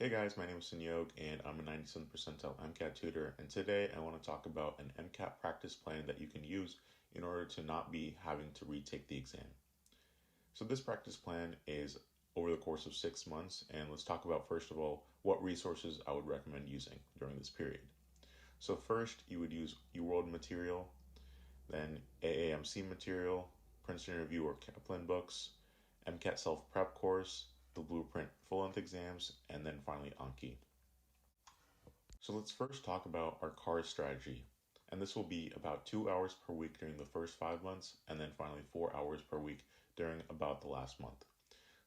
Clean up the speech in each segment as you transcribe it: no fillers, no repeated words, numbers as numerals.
Hey guys, my name is Sanyog and I'm a 97th percentile MCAT tutor, and today I want to talk about an MCAT practice plan that you can use in order to not be having to retake the exam. So this practice plan is over the course of 6 months, and let's talk about first of all what resources I would recommend using during this period. So first you would use UWorld material, then AAMC material, Princeton Review or Kaplan books, MCAT self-prep course, the blueprint full-length exams, and then finally Anki. So let's first talk about our CARS strategy. And this will be about 2 hours per week during the first 5 months, and then finally 4 hours per week during about the last month.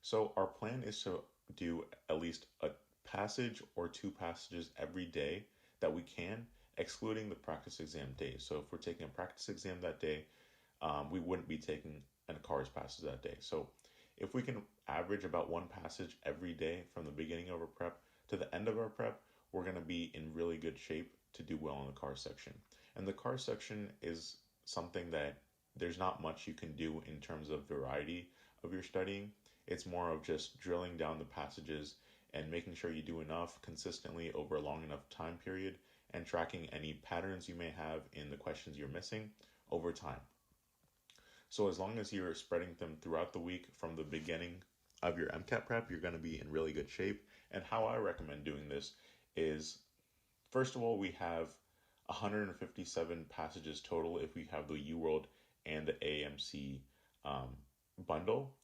So our plan is to do at least a passage or two passages every day that we can, excluding the practice exam days. So if we're taking a practice exam that day, we wouldn't be taking a CARS passage that day. So if we can average about one passage every day from the beginning of our prep to the end of our prep, we're going to be in really good shape to do well in the CARS section. And the CARS section is something that there's not much you can do in terms of variety of your studying. It's more of just drilling down the passages and making sure you do enough consistently over a long enough time period and tracking any patterns you may have in the questions you're missing over time. So as long as you're spreading them throughout the week from the beginning of your MCAT prep, you're going to be in really good shape. And how I recommend doing this is, first of all, we have 157 passages total if we have the UWorld and the AMC bundle.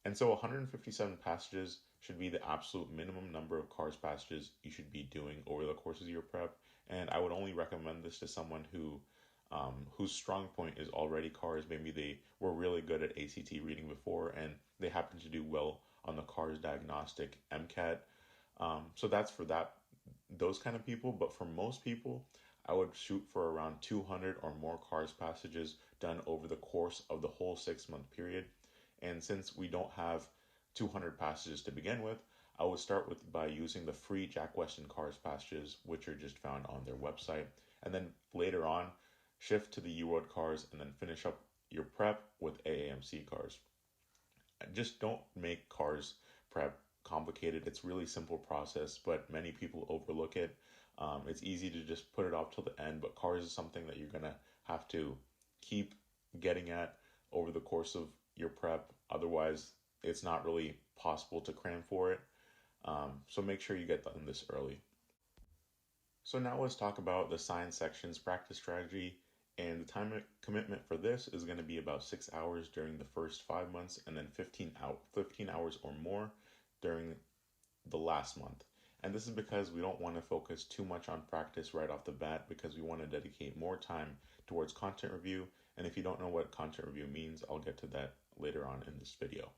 And so 157 passages should be the absolute minimum number of CARS passages you should be doing over the course of your prep. And I would only recommend this to someone whose strong point is already CARS. Maybe they were really good at ACT reading before and they happen to do well on the CARS diagnostic MCAT. So that's for those kind of people. But for most people, I would shoot for around 200 or more CARS passages done over the course of the whole 6 month period. And since we don't have 200 passages to begin with, I would start by using the free Jack Weston CARS passages, which are just found on their website. And then later on, shift to the UWorld CARS and then finish up your prep with AAMC CARS. Just don't make CARS prep complicated. It's really simple process, but many people overlook it. It's easy to just put it off till the end, but CARS is something that you're going to have to keep getting at over the course of your prep. Otherwise, it's not really possible to cram for it. So make sure you get done this early. So now let's talk about the science section's practice strategy. And the time commitment for this is going to be about 6 hours during the first 5 months and then 15 hours or more during the last month. And this is because we don't want to focus too much on practice right off the bat, because we want to dedicate more time towards content review. And if you don't know what content review means, I'll get to that later on in this video.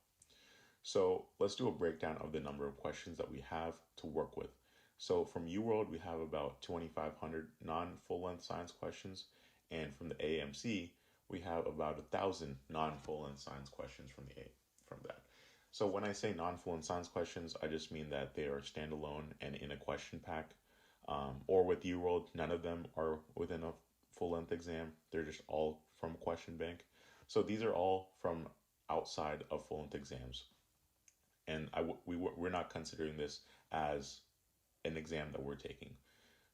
So let's do a breakdown of the number of questions that we have to work with. So from UWorld, we have about 2,500 non-full-length science questions. And from the AMC, we have about 1,000 non-full-length science questions from that. So when I say non-full-length science questions, I just mean that they are standalone and in a question pack. Or with UWorld, none of them are within a full-length exam. They're just all from question bank. So these are all from outside of full-length exams. And we're not considering this as an exam that we're taking.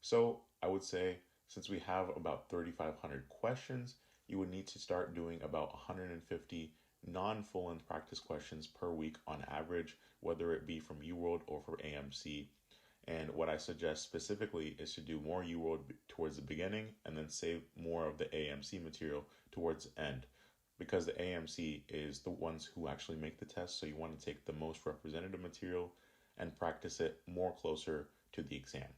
So I would say, since we have about 3,500 questions, you would need to start doing about 150 non-full-length practice questions per week on average, whether it be from UWorld or for AMC. And what I suggest specifically is to do more UWorld towards the beginning and then save more of the AMC material towards the end, because the AMC is the ones who actually make the test. So you want to take the most representative material and practice it more closer to the exam.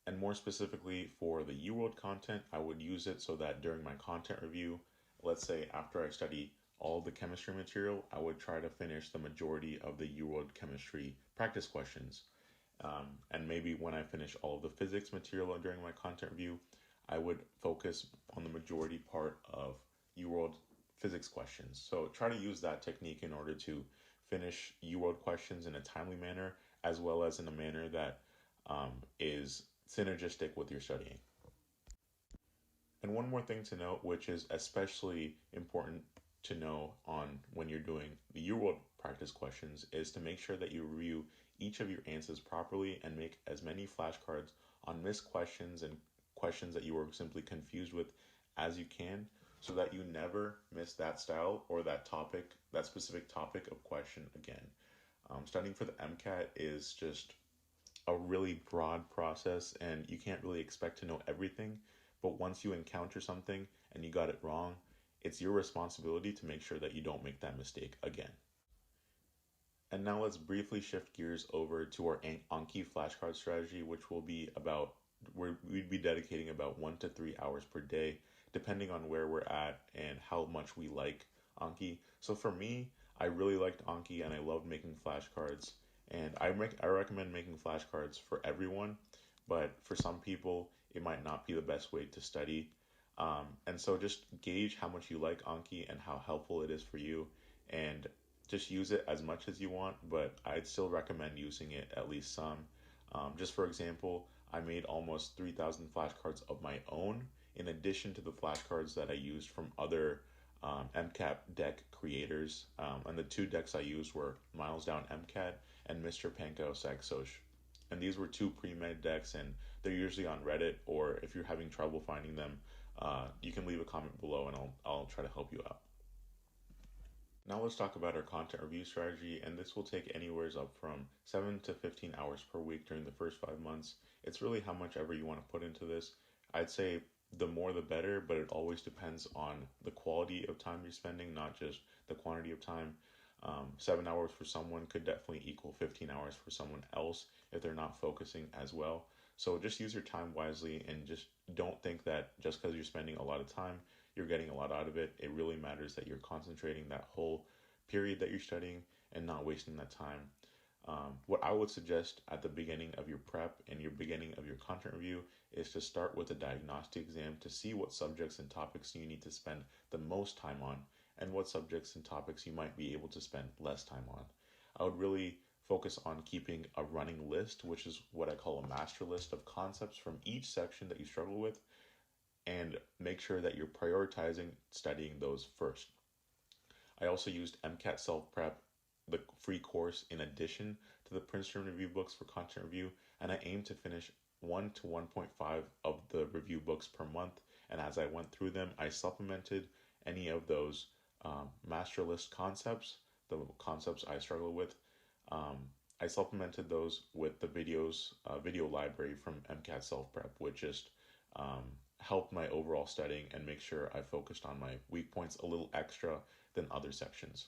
And more specifically for the UWorld content, I would use it so that during my content review, let's say after I study all the chemistry material, I would try to finish the majority of the UWorld chemistry practice questions. And maybe when I finish all of the physics material during my content review, I would focus on the majority part of UWorld physics questions. So try to use that technique in order to finish UWorld questions in a timely manner, as well as in a manner that is synergistic with your studying. And one more thing to note, which is especially important to know on when you're doing the UWorld practice questions, is to make sure that you review each of your answers properly and make as many flashcards on missed questions and questions that you were simply confused with as you can, so that you never miss that style or that topic, that specific topic of question again. Studying for the MCAT is just a really broad process, and you can't really expect to know everything. But once you encounter something and you got it wrong, it's your responsibility to make sure that you don't make that mistake again. And now let's briefly shift gears over to our Anki flashcard strategy, which will be about where we'd be dedicating about 1 to 3 hours per day, depending on where we're at and how much we like Anki. So for me, I really liked Anki and I loved making flashcards. And I recommend making flashcards for everyone, but for some people, it might not be the best way to study. And so just gauge how much you like Anki and how helpful it is for you, and just use it as much as you want, but I'd still recommend using it at least some. Just for example, I made almost 3,000 flashcards of my own, in addition to the flashcards that I used from other MCAT deck creators. And the two decks I used were Miles Down MCAT and Mr. Panko Psych-Soc. And these were two pre-med decks, and they're usually on Reddit, or if you're having trouble finding them, you can leave a comment below and I'll try to help you out. Now let's talk about our content review strategy, and this will take anywhere up from 7 to 15 hours per week during the first 5 months. It's really how much ever you want to put into this. I'd say the more the better, but it always depends on the quality of time you're spending, not just the quantity of time. 7 hours for someone could definitely equal 15 hours for someone else if they're not focusing as well. So just use your time wisely, and just don't think that just because you're spending a lot of time, you're getting a lot out of it. It really matters that you're concentrating that whole period that you're studying and not wasting that time. What I would suggest at the beginning of your prep and your beginning of your content review is to start with a diagnostic exam to see what subjects and topics you need to spend the most time on, and what subjects and topics you might be able to spend less time on. I would really focus on keeping a running list, which is what I call a master list of concepts from each section that you struggle with, and make sure that you're prioritizing studying those first. I also used MCAT Self-Prep, the free course, in addition to the Princeton review books for content review, and I aim to finish 1 to 1.5 of the review books per month. And as I went through them, I supplemented any of those master list concepts, the concepts I struggle with. I supplemented those with the video library from MCAT Self-Prep, which just helped my overall studying and make sure I focused on my weak points a little extra than other sections.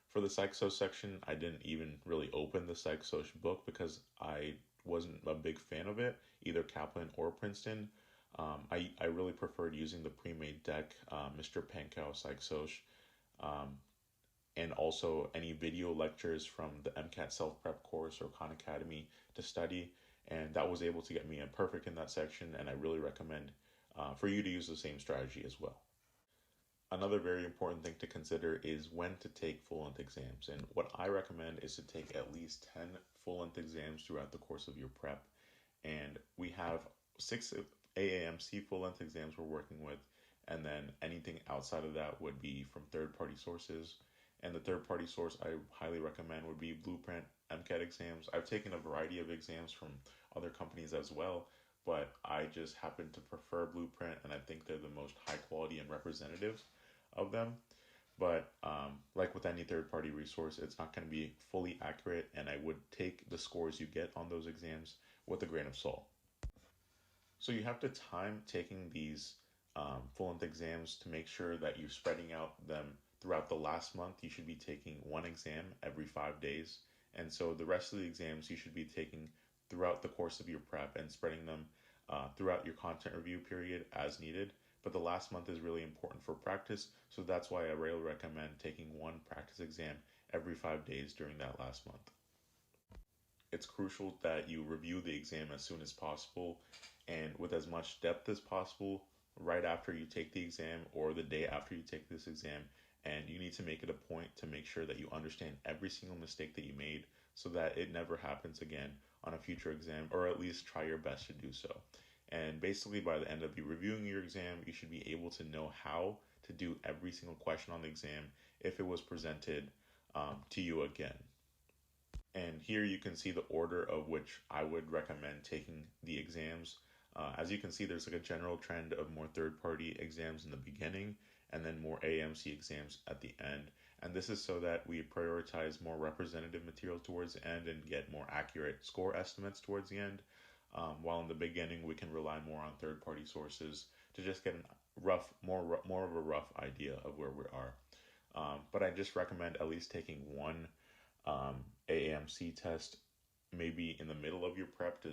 For the Psych-Soc section, I didn't even really open the Psych-Soc book because I wasn't a big fan of it, either Kaplan or Princeton. I really preferred using the pre-made deck, Mr. Pankow Psych-Soc, and also any video lectures from the MCAT Self-Prep course or Khan Academy to study. And that was able to get me a perfect in that section, and I really recommend for you to use the same strategy as well. Another very important thing to consider is when to take full-length exams. And what I recommend is to take at least 10 full-length exams throughout the course of your prep. And we have 6 AAMC full-length exams we're working with, and then anything outside of that would be from third-party sources. And the third-party source I highly recommend would be Blueprint MCAT exams. I've taken a variety of exams from other companies as well, but I just happen to prefer Blueprint, and I think they're the most high quality and representative of them. But like with any third-party resource, it's not going to be fully accurate, and I would take the scores you get on those exams with a grain of salt. So you have to time taking these full-length exams to make sure that you're spreading out them throughout the last month. You should be taking one exam every 5 days. And so the rest of the exams you should be taking throughout the course of your prep and spreading them throughout your content review period as needed. But the last month is really important for practice, so that's why I really recommend taking one practice exam every 5 days during that last month. It's crucial that you review the exam as soon as possible and with as much depth as possible right after you take the exam or the day after you take this exam. And you need to make it a point to make sure that you understand every single mistake that you made so that it never happens again on a future exam, or at least try your best to do so. And basically by the end of you reviewing your exam, you should be able to know how to do every single question on the exam if it was presented to you again. And here you can see the order of which I would recommend taking the exams. As you can see, there's like a general trend of more third-party exams in the beginning and then more AMC exams at the end. And this is so that we prioritize more representative material towards the end and get more accurate score estimates towards the end. While in the beginning, we can rely more on third-party sources to just get more of a rough idea of where we are. But I just recommend at least taking one AAMC test maybe in the middle of your prep to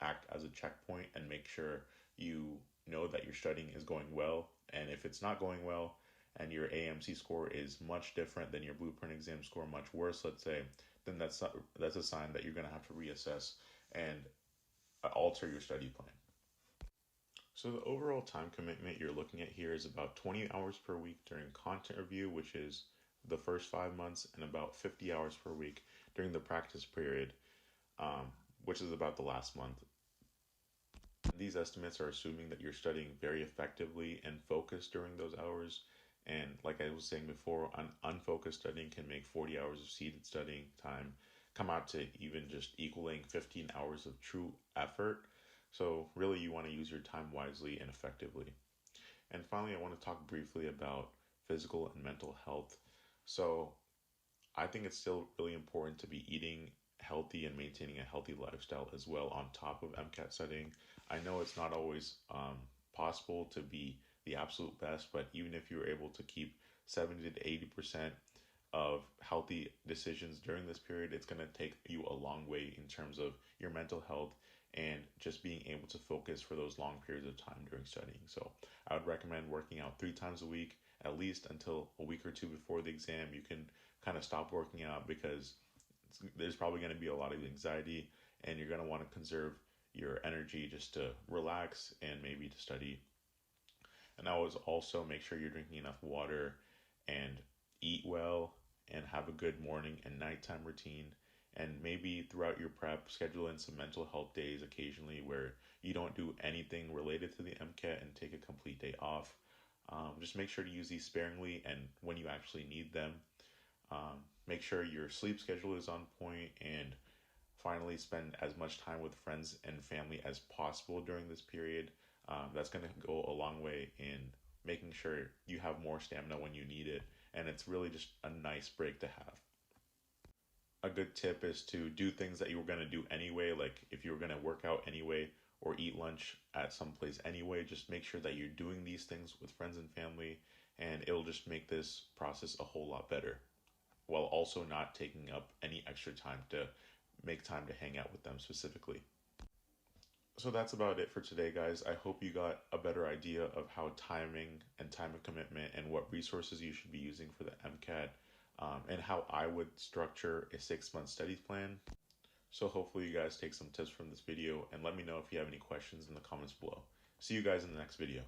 act as a checkpoint and make sure you know that your studying is going well. And if it's not going well and your AMC score is much different than your blueprint exam score, much worse, let's say, then that's a sign that you're going to have to reassess and alter your study plan. So the overall time commitment you're looking at here is about 20 hours per week during content review, which is the first 5 months, and about 50 hours per week during the practice period, which is about the last month. These estimates are assuming that you're studying very effectively and focused during those hours. And like I was saying before, unfocused studying can make 40 hours of seated studying time come out to even just equaling 15 hours of true effort. So really you want to use your time wisely and effectively. And finally, I want to talk briefly about physical and mental health. So I think it's still really important to be eating healthy and maintaining a healthy lifestyle as well on top of MCAT studying. I know it's not always possible to be the absolute best, but even if you're able to keep 70 to 80% of healthy decisions during this period, it's going to take you a long way in terms of your mental health and just being able to focus for those long periods of time during studying. So I would recommend working out 3 times a week, at least until a week or two before the exam. You can kind of stop working out because there's probably going to be a lot of anxiety and you're going to want to conserve your energy just to relax and maybe to study. And I would also make sure you're drinking enough water and eat well and have a good morning and nighttime routine. And maybe throughout your prep, schedule in some mental health days occasionally where you don't do anything related to the MCAT and take a complete day off. Just make sure to use these sparingly and when you actually need them. Make sure your sleep schedule is on point, and finally spend as much time with friends and family as possible during this period. That's going to go a long way in making sure you have more stamina when you need it, and it's really just a nice break to have. A good tip is to do things that you were going to do anyway, like if you were going to work out anyway or eat lunch at some place anyway, just make sure that you're doing these things with friends and family, and it'll just make this process a whole lot better, while also not taking up any extra time to make time to hang out with them specifically. So that's about it for today, guys. I hope you got a better idea of how timing and time of commitment and what resources you should be using for the MCAT, and how I would structure a 6-month study plan. So hopefully you guys take some tips from this video and let me know if you have any questions in the comments below. See you guys in the next video.